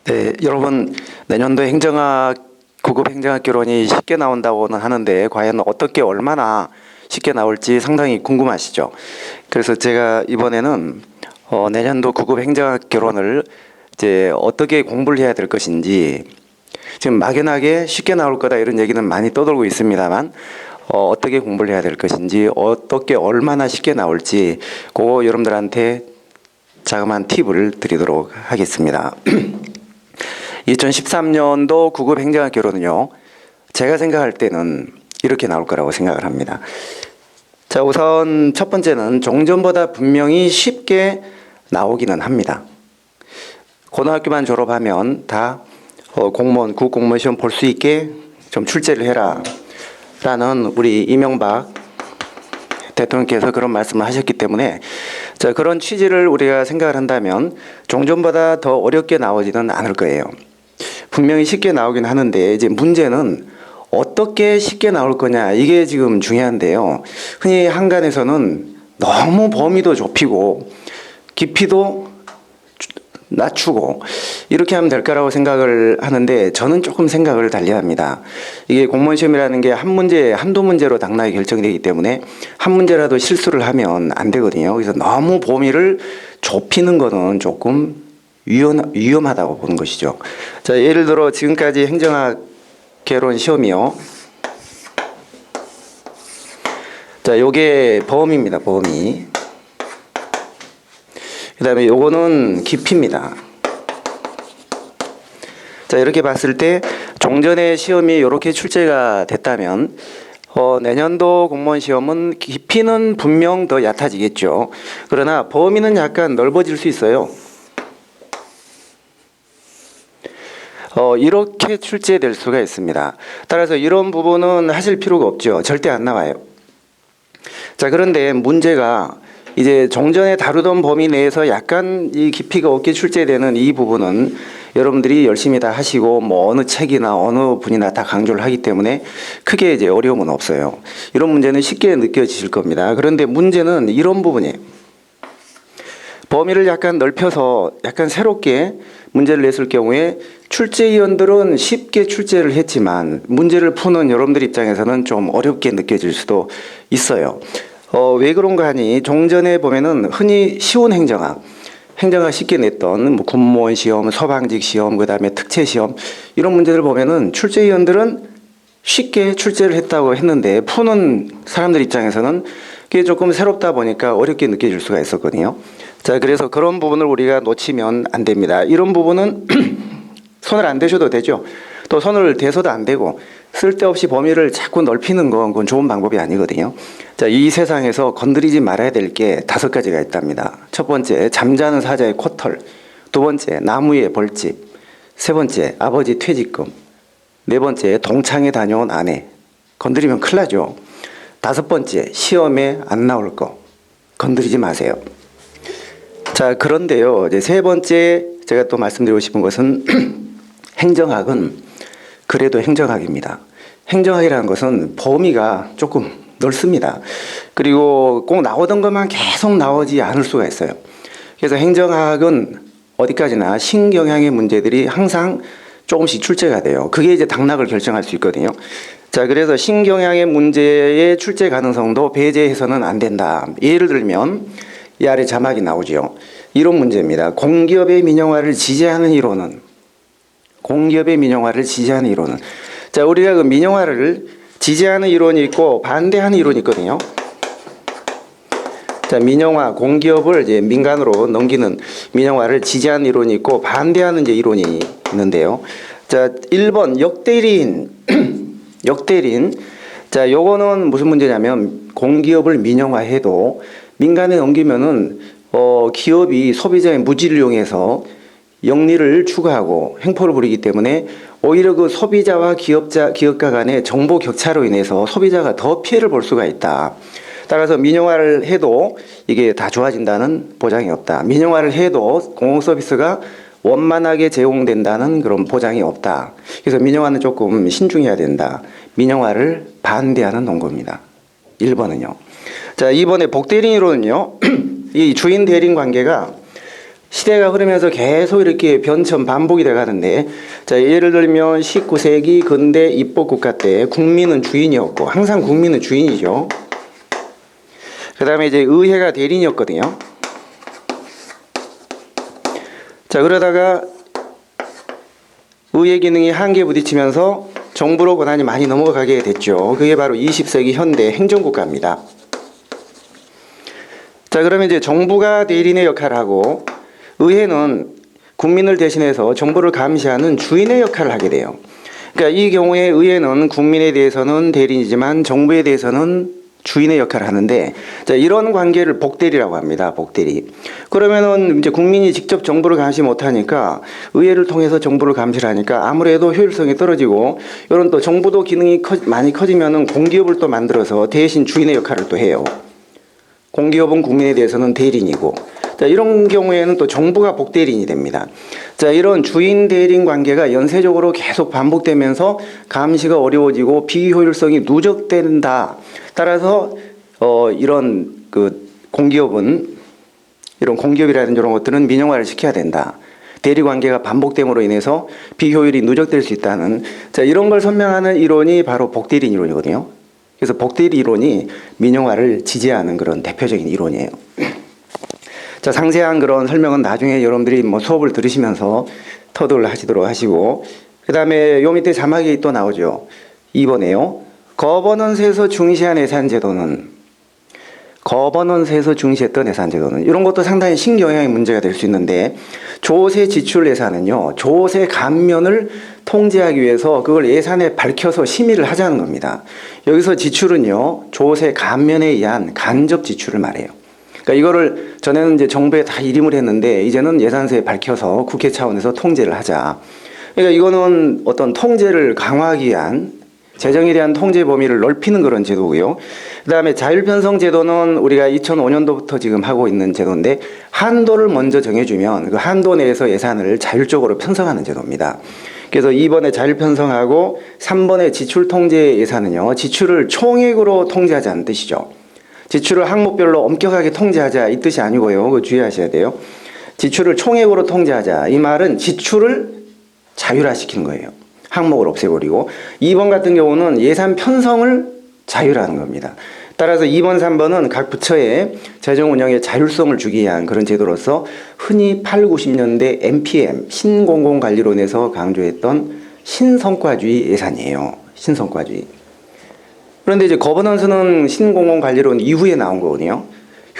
네, 여러분 내년도 행정학 고급 행정학 결론이 쉽게 나온다고는 하는데 과연 어떻게 얼마나 쉽게 나올지 상당히 궁금하시죠? 그래서 제가 이번에는 내년도 고급 행정학 결론을 이제 어떻게 공부를 해야 될 것인지, 지금 막연하게 쉽게 나올 거다 이런 얘기는 많이 떠돌고 있습니다만 어떻게 공부를 해야 될 것인지, 어떻게 얼마나 쉽게 나올지 그거 여러분들한테 자그마한 팁을 드리도록 하겠습니다. 2013년도 구급 행정학 결론은요, 제가 생각할 때는 이렇게 나올 거라고 생각을 합니다. 자, 우선 첫 번째는 종전보다 분명히 쉽게 나오기는 합니다. 고등학교만 졸업하면 다 공무원, 국공무원 시험 볼 수 있게 좀 출제를 해라 라는 우리 이명박 대통령께서 그런 말씀을 하셨기 때문에, 자, 그런 취지를 우리가 생각을 한다면 종전보다 더 어렵게 나오지는 않을 거예요. 분명히 쉽게 나오긴 하는데, 이제 문제는 어떻게 쉽게 나올 거냐, 이게 지금 중요한데요. 흔히 한간에서는 너무 범위도 좁히고 깊이도 낮추고 이렇게 하면 될까라고 생각을 하는데, 저는 조금 생각을 달리합니다. 이게 공무원 시험이라는 게 한 문제, 한두 문제로 당락이 결정되기 때문에 한 문제라도 실수를 하면 안 되거든요. 그래서 너무 범위를 좁히는 거는 조금 위험하다고 보는 것이죠. 자, 예를 들어 지금까지 행정학 개론 시험이요. 자, 요게 범위입니다. 범위. 그 다음에 요거는 깊이입니다. 자, 이렇게 봤을 때 종전의 시험이 이렇게 출제가 됐다면 내년도 공무원 시험은 깊이는 분명 더 얕아지겠죠. 그러나 범위는 약간 넓어질 수 있어요. 이렇게 출제될 수가 있습니다. 따라서 이런 부분은 하실 필요가 없죠. 절대 안 나와요. 자, 그런데 문제가 이제 종전에 다루던 범위 내에서 약간 이 깊이가 없게 출제되는 이 부분은 여러분들이 열심히 다 하시고 뭐 어느 책이나 어느 분이나 다 강조를 하기 때문에 크게 이제 어려움은 없어요. 이런 문제는 쉽게 느껴지실 겁니다. 그런데 문제는 이런 부분이에요. 범위를 약간 넓혀서 약간 새롭게 문제를 냈을 경우에 출제위원들은 쉽게 출제를 했지만 문제를 푸는 여러분들 입장에서는 좀 어렵게 느껴질 수도 있어요. 왜 그런가 하니, 종전에 보면은 흔히 쉬운 행정학 쉽게 냈던 뭐 군무원 시험, 서방직 시험, 그 다음에 특채 시험, 이런 문제를 보면은 출제위원들은 쉽게 출제를 했다고 했는데 푸는 사람들 입장에서는 그게 조금 새롭다 보니까 어렵게 느껴질 수가 있었거든요. 자, 그래서 그런 부분을 우리가 놓치면 안 됩니다. 이런 부분은 손을 안 대셔도 되죠. 또 손을 대서도 안 되고 쓸데없이 범위를 자꾸 넓히는 건 그건 좋은 방법이 아니거든요. 자, 이 세상에서 건드리지 말아야 될 게 5가지가 있답니다. 첫 번째, 잠자는 사자의 코털. 두 번째, 나무의 벌집. 세 번째, 아버지 퇴직금. 네 번째, 동창회 다녀온 아내. 건드리면 큰일 나죠. 다섯 번째, 시험에 안 나올 거. 건드리지 마세요. 자, 그런데요, 이제 세 번째 제가 또 말씀드리고 싶은 것은 행정학은 그래도 행정학입니다. 행정학이라는 것은 범위가 조금 넓습니다. 그리고 꼭 나오던 것만 계속 나오지 않을 수가 있어요. 그래서 행정학은 어디까지나 신경향의 문제들이 항상 조금씩 출제가 돼요. 그게 이제 당락을 결정할 수 있거든요. 자, 그래서 신경향의 문제의 출제 가능성도 배제해서는 안 된다. 예를 들면 이 아래 자막이 나오죠. 이런 문제입니다. 공기업의 민영화를 지지하는 이론은, 공기업의 민영화를 지지하는 이론은. 자, 우리가 그 민영화를 지지하는 이론이 있고 반대하는 이론이 있거든요. 자, 민영화, 공기업을 이제 민간으로 넘기는 민영화를 지지하는 이론이 있고 반대하는 이제 이론이 있는데요. 자, 1번 역대리인. 역대리인. 자, 요거는 무슨 문제냐면 공기업을 민영화해도 민간에 넘기면은 기업이 소비자의 무지를 이용해서 영리를 추구하고 횡포를 부리기 때문에 오히려 그 소비자와 기업가 간의 정보 격차로 인해서 소비자가 더 피해를 볼 수가 있다. 따라서 민영화를 해도 이게 다 좋아진다는 보장이 없다. 민영화를 해도 공공서비스가 원만하게 제공된다는 그런 보장이 없다. 그래서 민영화는 조금 신중해야 된다. 민영화를 반대하는 논거입니다. 1번은요. 자, 2번에 복대리인으로는요, 이 주인 대리인 관계가 시대가 흐르면서 계속 이렇게 변천 반복이 돼 가는데, 자, 예를 들면 19세기 근대 입법국가 때 국민은 주인이었고, 항상 국민은 주인이죠. 그 다음에 이제 의회가 대리인이었거든요. 자, 그러다가 의회 기능이 한계에 부딪히면서 정부로 권한이 많이 넘어가게 됐죠. 그게 바로 20세기 현대 행정국가입니다. 자, 그러면 이제 정부가 대리인의 역할을 하고, 의회는 국민을 대신해서 정부를 감시하는 주인의 역할을 하게 돼요. 그러니까 이 경우에 의회는 국민에 대해서는 대리인이지만 정부에 대해서는 주인의 역할을 하는데, 자, 이런 관계를 복대리라고 합니다. 복대리. 그러면은 이제 국민이 직접 정부를 감시 못하니까 의회를 통해서 정부를 감시를 하니까 아무래도 효율성이 떨어지고, 이런 또 정부도 기능이 많이 커지면은 공기업을 또 만들어서 대신 주인의 역할을 또 해요. 공기업은 국민에 대해서는 대리인이고, 자, 이런 경우에는 또 정부가 복대리인이 됩니다. 자, 이런 주인 대리인 관계가 연쇄적으로 계속 반복되면서 감시가 어려워지고 비효율성이 누적된다. 따라서 이런 공기업은, 이런 공기업이라든지 이런 것들은 민영화를 시켜야 된다. 대리 관계가 반복됨으로 인해서 비효율이 누적될 수 있다는, 자, 이런 걸 설명하는 이론이 바로 복대리인 이론이거든요. 그래서 복대리 이론이 민영화를 지지하는 그런 대표적인 이론이에요. 자, 상세한 그런 설명은 나중에 여러분들이 뭐 수업을 들으시면서 터득을 하시도록 하시고, 그 다음에 요 밑에 자막이 또 나오죠. 2번에요. 거버넌스에서 중시한 예산제도는, 거버넌스에서 중시했던 예산제도는, 이런 것도 상당히 신경향의 문제가 될 수 있는데, 조세 지출 예산은요, 조세 감면을 통제하기 위해서 그걸 예산에 밝혀서 심의를 하자는 겁니다. 여기서 지출은요, 조세 감면에 의한 간접 지출을 말해요. 그러니까 이거를 전에는 이제 정부에 다 일임을 했는데, 이제는 예산서에 밝혀서 국회 차원에서 통제를 하자. 그러니까 이거는 어떤 통제를 강화하기 위한, 재정에 대한 통제 범위를 넓히는 그런 제도고요. 그 다음에 자율편성 제도는 우리가 2005년도부터 지금 하고 있는 제도인데, 한도를 먼저 정해주면 그 한도 내에서 예산을 자율적으로 편성하는 제도입니다. 그래서 2번에 자율편성하고 3번에 지출통제 예산은요, 지출을 총액으로 통제하자는 뜻이죠. 지출을 항목별로 엄격하게 통제하자 이 뜻이 아니고요. 그거 주의하셔야 돼요. 지출을 총액으로 통제하자. 이 말은 지출을 자율화시키는 거예요. 항목을 없애버리고. 2번 같은 경우는 예산 편성을 자율화하는 겁니다. 따라서 2번, 3번은 각 부처의 재정 운영에 자율성을 주기 위한 그런 제도로서 흔히 8, 90년대 NPM, 신공공관리론에서 강조했던 신성과주의 예산이에요. 신성과주의. 그런데 이제 거버넌스는 신공공관리론 이후에 나온 거거든요.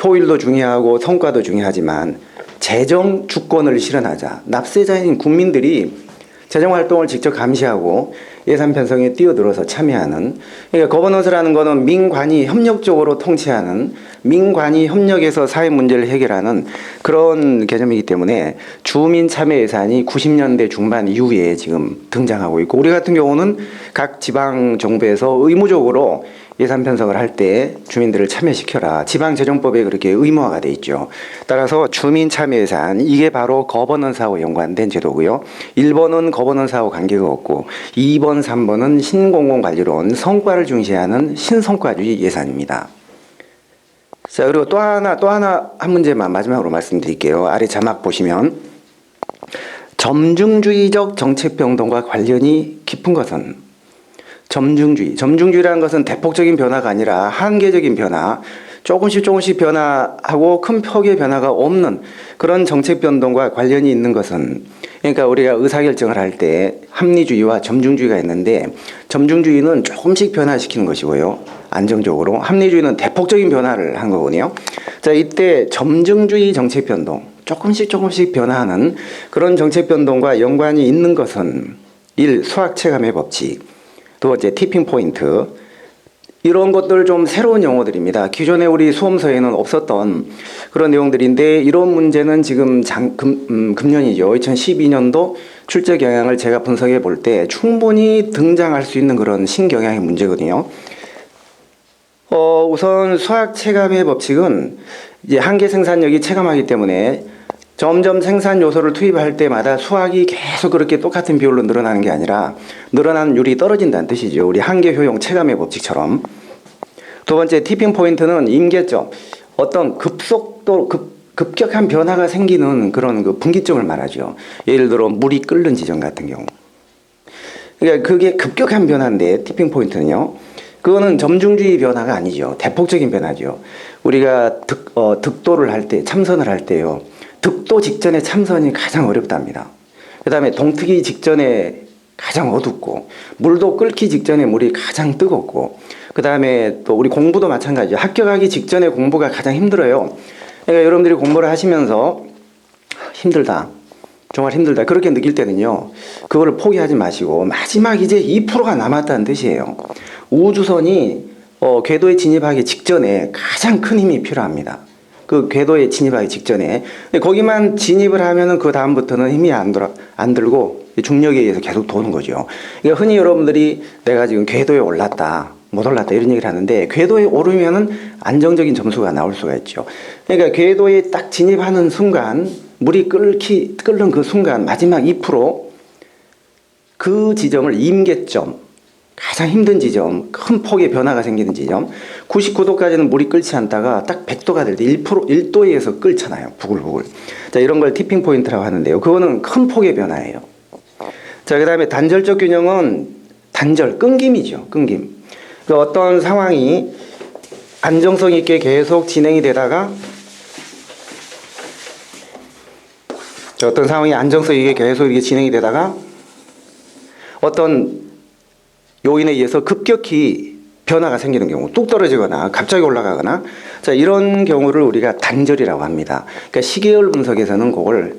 효율도 중요하고 성과도 중요하지만 재정 주권을 실현하자. 납세자인 국민들이 재정활동을 직접 감시하고 예산 편성에 뛰어들어서 참여하는, 그러니까 거버넌스라는 거는 민관이 협력적으로 통치하는, 민관이 협력해서 사회 문제를 해결하는 그런 개념이기 때문에 주민 참여 예산이 90년대 중반 이후에 지금 등장하고 있고, 우리 같은 경우는 각 지방 정부에서 의무적으로 예산 편성을 할 때 주민들을 참여시켜라. 지방재정법에 그렇게 의무화가 돼 있죠. 따라서 주민 참여 예산, 이게 바로 거버넌스하고 연관된 제도고요. 1번은 거버넌스하고 관계가 없고 2번, 3번은 신공공관리론, 성과를 중시하는 신성과주의 예산입니다. 자, 그리고 또 하나 한 문제만 마지막으로 말씀드릴게요. 아래 자막 보시면 점중주의적 정책 변동과 관련이 깊은 것은, 점중주의라는 것은 대폭적인 변화가 아니라 한계적인 변화, 조금씩 변화하고 큰 폭의 변화가 없는 그런 정책 변동과 관련이 있는 것은, 그러니까 우리가 의사결정을 할 때 합리주의와 점중주의가 있는데, 점중주의는 조금씩 변화시키는 것이고요, 안정적으로. 합리주의는 대폭적인 변화를 한 거거든요. 자, 이때 점중주의 정책 변동, 조금씩 변화하는 그런 정책 변동과 연관이 있는 것은 1. 수학 체감의 법칙, 두 번째 티핑 포인트. 이런 것들 좀 새로운 용어들입니다. 기존에 우리 수험서에는 없었던 그런 내용들인데, 이런 문제는 지금 금년이죠. 2012년도 출제 경향을 제가 분석해 볼 때 충분히 등장할 수 있는 그런 신경향의 문제거든요. 우선 수학 체감의 법칙은 이제 한계 생산력이 체감하기 때문에 점점 생산 요소를 투입할 때마다 수확이 계속 그렇게 똑같은 비율로 늘어나는 게 아니라 늘어나는 율이 떨어진다는 뜻이죠. 우리 한계 효용 체감의 법칙처럼. 두 번째 티핑 포인트는 임계점. 어떤 급격한 변화가 생기는 그런 그 분기점을 말하죠. 예를 들어 물이 끓는 지점 같은 경우. 그러니까 그게 급격한 변화인데 티핑 포인트는요. 그거는 점중주의 변화가 아니죠. 대폭적인 변화죠. 우리가 득도를 할 때, 참선을 할 때요. 득도 직전에 참선이 가장 어렵답니다. 그 다음에 동트기 직전에 가장 어둡고, 물도 끓기 직전에 물이 가장 뜨겁고, 그 다음에 또 우리 공부도 마찬가지죠. 합격하기 직전에 공부가 가장 힘들어요. 그러니까 여러분들이 공부를 하시면서 힘들다. 정말 힘들다. 그렇게 느낄 때는요. 그거를 포기하지 마시고 마지막 이제 2%가 남았다는 뜻이에요. 우주선이 궤도에 진입하기 직전에 가장 큰 힘이 필요합니다. 그 궤도에 진입하기 직전에. 근데 거기만 진입을 하면은 그 다음부터는 힘이 안 들고 중력에 의해서 계속 도는 거죠. 그러니까 흔히 여러분들이 내가 지금 궤도에 올랐다. 못 올랐다 이런 얘기를 하는데 궤도에 오르면은 안정적인 점수가 나올 수가 있죠. 그러니까 궤도에 딱 진입하는 순간 물이 끓는 그 순간 마지막 2%, 그 지점을 임계점, 가장 힘든 지점, 큰 폭의 변화가 생기는 지점, 99도까지는 물이 끓지 않다가 딱 100도가 될 때 1도에서 끓잖아요. 부글부글. 자, 이런 걸 티핑 포인트라고 하는데요. 그거는 큰 폭의 변화예요. 자, 그 다음에 단절적 균형은 끊김이죠. 끊김. 그 어떤 상황이 안정성 있게 계속 진행이 되다가 이렇게 진행이 되다가 어떤 요인에 의해서 급격히 변화가 생기는 경우, 뚝 떨어지거나 갑자기 올라가거나, 자, 이런 경우를 우리가 단절이라고 합니다. 그러니까 시계열 분석에서는 그걸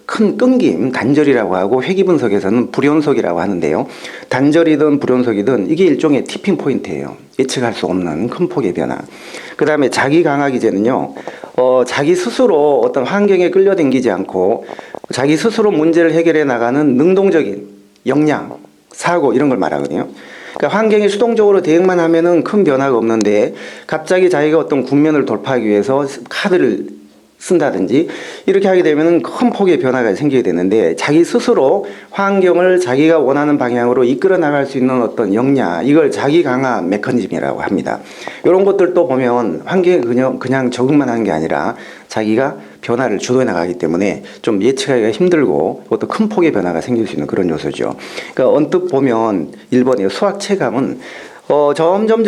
큰 끊김, 단절이라고 하고, 회귀 분석에서는 불연속이라고 하는데요. 단절이든 불연속이든 이게 일종의 티핑 포인트예요. 예측할 수 없는 큰 폭의 변화. 그 다음에 자기 강화 기제는요, 자기 스스로 어떤 환경에 끌려당기지 않고 자기 스스로 문제를 해결해 나가는 능동적인 역량, 사고 이런 걸 말하거든요. 그러니까 환경에 수동적으로 대응만 하면은 큰 변화가 없는데 갑자기 자기가 어떤 국면을 돌파하기 위해서 카드를 쓴다든지 이렇게 하게 되면 큰 폭의 변화가 생기게 되는데 자기 스스로 환경을 자기가 원하는 방향으로 이끌어 나갈 수 있는 어떤 역량, 이걸 자기 강화 메커니즘이라고 합니다. 이런 것들도 보면 환경에 그냥 적응만 하는 게 아니라 자기가 변화를 주도해 나가기 때문에 좀 예측하기가 힘들고 그것도 큰 폭의 변화가 생길 수 있는 그런 요소죠. 그러니까 언뜻 보면 1번의 수학 체감은 점점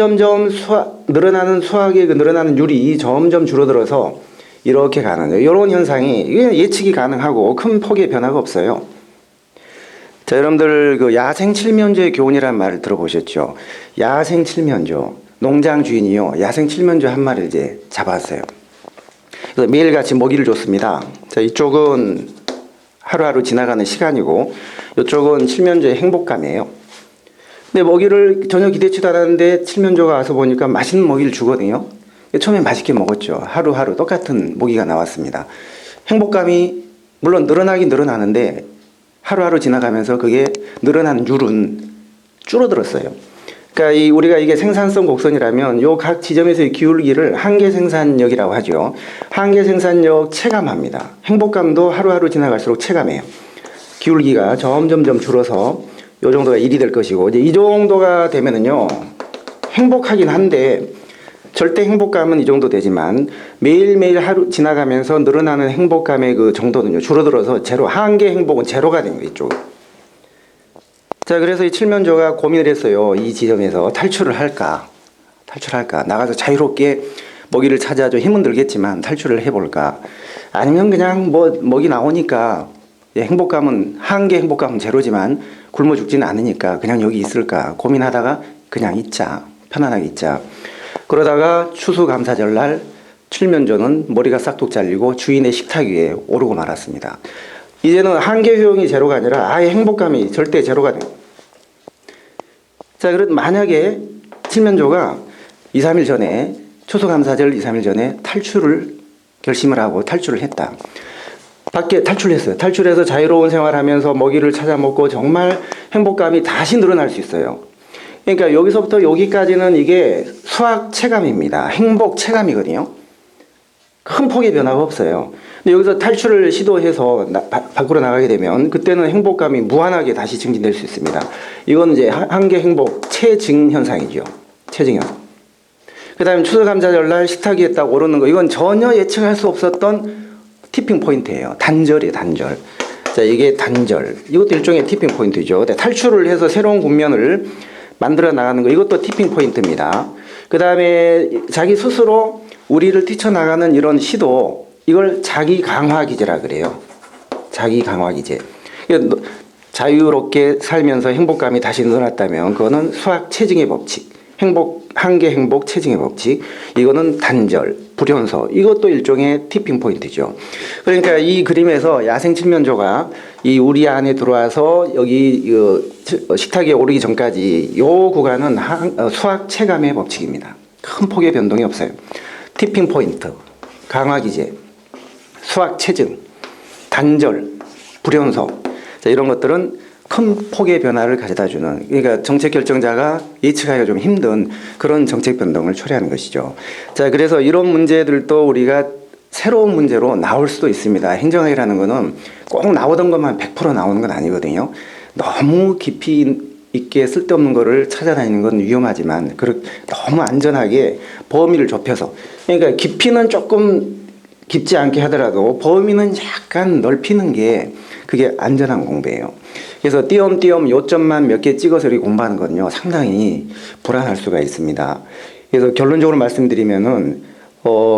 늘어나는 수학의 그 늘어나는 율이 점점 줄어들어서 이렇게 가는 거예요. 이런 현상이 예측이 가능하고 큰 폭의 변화가 없어요. 자, 여러분들 그 야생 칠면조의 교훈이라는 말을 들어보셨죠? 야생 칠면조, 농장 주인이요 야생 칠면조 한 마리를 이제 잡았어요. 그래서 매일같이 먹이를 줬습니다. 자, 이쪽은 하루하루 지나가는 시간이고 이쪽은 칠면조의 행복감이에요. 근데 먹이를 전혀 기대치도 않았는데 칠면조가 와서 보니까 맛있는 먹이를 주거든요. 처음에 맛있게 먹었죠. 하루하루 똑같은 먹이가 나왔습니다. 행복감이 물론 늘어나긴 늘어나는데 하루하루 지나가면서 그게 늘어나는 율은 줄어들었어요. 그러니까 우리가 이게 생산성 곡선이라면 요 각 지점에서의 기울기를 한계 생산력이라고 하죠. 한계 생산력 체감합니다. 행복감도 하루하루 지나갈수록 체감해요. 기울기가 점점점 줄어서 요 정도가 1이 될 것이고 이제 이 정도가 되면은요 행복하긴 한데 절대 행복감은 이 정도 되지만 매일매일 하루 지나가면서 늘어나는 행복감의 그 정도는요 줄어들어서 제로, 한계 행복은 제로가 된 거예요. 이쪽. 자, 그래서 이 칠면조가 고민을 했어요. 이 지점에서 탈출을 할까 나가서 자유롭게 먹이를 찾아 좀 힘은 들겠지만 탈출을 해볼까, 아니면 그냥 뭐 먹이 나오니까 행복감은 한계 행복감은 제로지만 굶어 죽지는 않으니까 그냥 여기 있을까 고민하다가 그냥 있자, 편안하게 있자. 그러다가 추수감사절 날 칠면조는 머리가 싹둑 잘리고 주인의 식탁 위에 오르고 말았습니다. 이제는 한계 효용이 제로가 아니라 아예 행복감이 절대 제로가 됩니다. 자, 그럼 만약에 칠면조가 2, 3일 전에 추수감사절 2, 3일 전에 탈출을 결심을 하고 탈출을 했다. 밖에 탈출했어요. 탈출해서 자유로운 생활하면서 먹이를 찾아 먹고 정말 행복감이 다시 늘어날 수 있어요. 그러니까 여기서부터 여기까지는 이게 수학 체감입니다. 행복 체감이거든요. 큰 폭의 변화가 없어요. 근데 여기서 탈출을 시도해서 밖으로 나가게 되면 그때는 행복감이 무한하게 다시 증진될 수 있습니다. 이건 이제 한계 행복 체증 현상이죠. 체증 현상. 그다음에 추수감사절 날 식탁 위에 딱 오르는 거, 이건 전혀 예측할 수 없었던 티핑 포인트예요. 단절이에요, 단절. 자, 이게 단절. 이것도 일종의 티핑 포인트죠. 탈출을 해서 새로운 국면을 만들어 나가는 거, 이것도 티핑 포인트입니다. 그다음에 자기 스스로 우리를 뛰쳐나가는 이런 시도, 이걸 자기 강화 기제라 그래요. 자기 강화 기제. 자유롭게 살면서 행복감이 다시 늘어났다면 그거는 수학 체증의 법칙, 한계 행복 체증의 법칙, 이거는 단절, 불연소, 이것도 일종의 티핑 포인트죠. 그러니까 이 그림에서 야생 칠면조가 이 우리 안에 들어와서 여기 식탁 위에 오르기 전까지 이 구간은 수학 체감의 법칙입니다. 큰 폭의 변동이 없어요. 티핑 포인트, 강화 기제, 수학 체증, 단절, 불연소, 자, 이런 것들은 큰 폭의 변화를 가져다주는, 그러니까 정책 결정자가 예측하기가 좀 힘든 그런 정책 변동을 초래하는 것이죠. 자, 그래서 이런 문제들도 우리가 새로운 문제로 나올 수도 있습니다. 행정학이라는 거는 꼭 나오던 것만 100% 나오는 건 아니거든요. 너무 깊이 있게 쓸데없는 거를 찾아다니는 건 위험하지만 너무 안전하게 범위를 좁혀서, 그러니까 깊이는 조금 깊지 않게 하더라도 범위는 약간 넓히는 게 그게 안전한 공부예요. 그래서 띄엄띄엄 요점만 몇 개 찍어서 이렇게 공부하는 거는요, 상당히 불안할 수가 있습니다. 그래서 결론적으로 말씀드리면은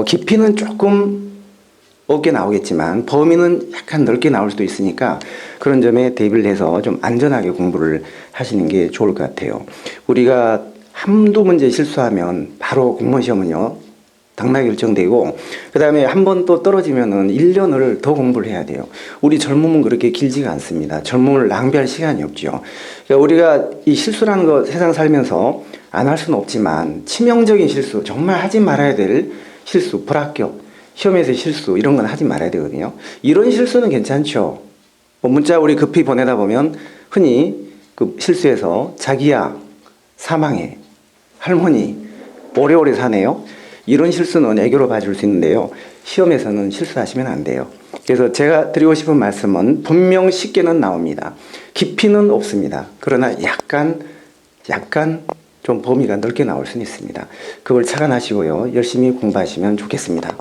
깊이는 조금 없게 나오겠지만 범위는 약간 넓게 나올 수도 있으니까 그런 점에 대비를 해서 좀 안전하게 공부를 하시는 게 좋을 것 같아요. 우리가 한두 문제 실수하면 바로 공무원 시험은요, 당락이 결정되고, 그 다음에 한 번 또 떨어지면은 1년을 더 공부를 해야 돼요. 우리 젊음은 그렇게 길지가 않습니다. 젊음을 낭비할 시간이 없죠. 그러니까 우리가 이 실수라는 거 세상 살면서 안 할 수는 없지만 치명적인 실수, 정말 하지 말아야 될 실수, 불합격, 시험에서 실수, 이런 건 하지 말아야 되거든요. 이런 실수는 괜찮죠. 문자 우리 급히 보내다 보면 흔히 그 실수해서 자기야 사망해, 할머니 오래오래 사네요, 이런 실수는 애교로 봐줄 수 있는데요, 시험에서는 실수하시면 안 돼요. 그래서 제가 드리고 싶은 말씀은 분명 쉽게는 나옵니다. 깊이는 없습니다. 그러나 약간 좀 범위가 넓게 나올 수는 있습니다. 그걸 착안하시고요, 열심히 공부하시면 좋겠습니다.